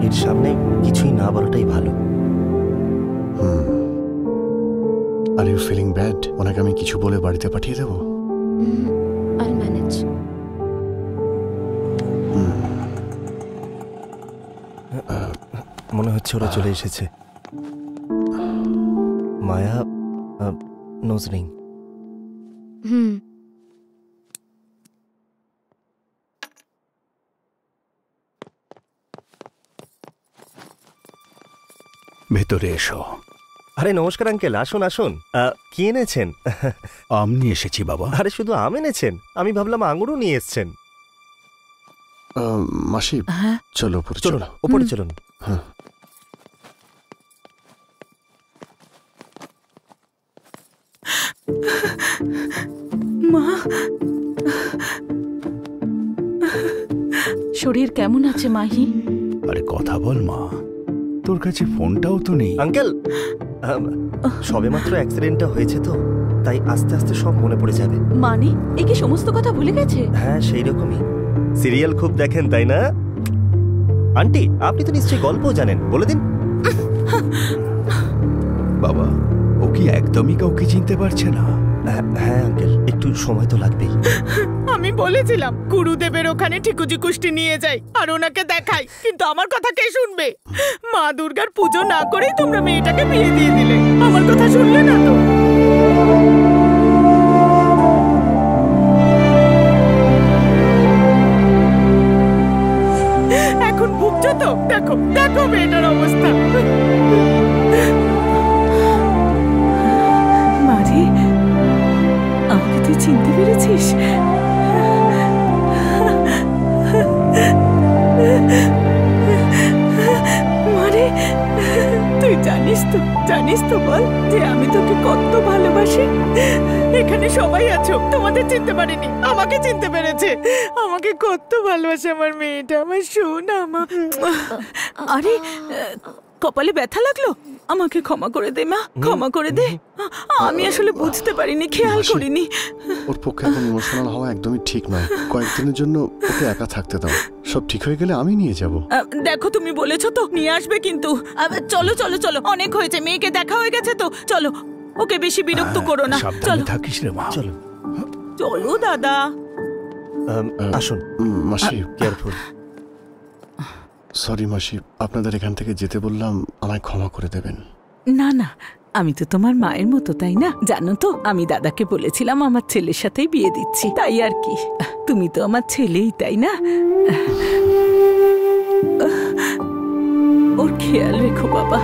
এর সামনে কিছুই না বলাটাই ভালো। Are you feeling bad? ওনাকে আমি কিছু বলে বাড়িতে পাঠিয়ে দেবো? I manage. মনে হচ্ছে ওরা চলে এসেছে। Maya nose ring. ভেতরে এসো। আরে নমস্কার আঙ্কেল, আসুন আসুন। কি এনেছেন? আম নিয়ে এসেছি বাবা। আরে শুধু আম এনেছেন? আমি ভাবলাম আঙুরও নিয়ে এসছেন। মাসি চলো উপরে চলুন, উপরে চলুন। হ্যাঁ মা, শরীর কেমন আছে মাহি? আরে কথা বল মা, তোর কাছে ফোনটাও তো নেই। আঙ্কেল, সবেমাত্র অ্যাক্সিডেন্টটা হয়েছে তো, তাই আস্তে আস্তে সব মনে পড়ে যাবে। মানে এ কি সমস্ত কথা ভুলে গেছে? হ্যাঁ সেই রকমই। সিরিয়াল খুব দেখেন তাই না? আন্টি আপনি তো নিশ্চয়ই গল্পও জানেন, বলে দিন। বাবা, ও কি একদমই কাউকে চিনতে পারছে না? হ্যাঁ আঙ্কেল, একটু সময় তো লাগবেই। আমি বলেছিলাম গুরুদেবের ওখানে ঠিকুজি কুষ্টি নিয়ে যাই আর ওনাকে দেখাই, কিন্তু আমার কথা কে শুনবে? মা দুর্গার পুজো না করেই তোমরা মেয়েটাকে বিয়ে দিয়ে দিলে। আমার কথা শুনলে না তো। এখন ভুগছো তো? দেখো দেখো মেয়েটার অবস্থা। মারি, আমাকে তুই চিনতে পেরেছিস? মারে, তুই জানিস তো বল যে আমি তোকে কত ভালোবাসি। এখানে সবাই আছো, তোমাদের চিনতে পারিনি, আমাকে চিনতে পেরেছে। আমাকে কত ভালোবাসে আমার মেয়েটা, আমার সোনা মা। আরে কপালে ব্যথা লাগলো? আমাকে ক্ষমা করে দে মা, ক্ষমা করে দে। আমি আসলে বুঝতে পারিনি, খেয়াল করিনি। ওর পক্ষে এখন ইমোশনাল হওয়া একদমই ঠিক নয়। কয়েকদিনের জন্য ওকে একা থাকতে দাও, সব ঠিক হয়ে গেলে আমি নিয়ে যাব। দেখো তুমি বলেছো তো নিয়ে আসবে, কিন্তু চলো চলো চলো, অনেক হয়েছে, মেয়েকে দেখা হয়ে গেছে তো, চলো। ওকে বেশি বিরক্ত করো না, চলো। থাকিস রে মা। চলো চলো দাদা। আসুন মাসি, কেয়ারফুল। সরি মাসি, আপনাদের এখান থেকে যেতে বললাম, আমায় ক্ষমা করে দেবেন। না না, আমি তো তোমার মায়ের মতো, তাই না? জানো তো, আমি দাদাকে বলেছিলাম আমার ছেলের সাথেই বিয়ে দিচ্ছি, তাই আর কি। তুমি তো আমার ছেলেই, তাই না? ওর খেয়াল রেখো বাবা।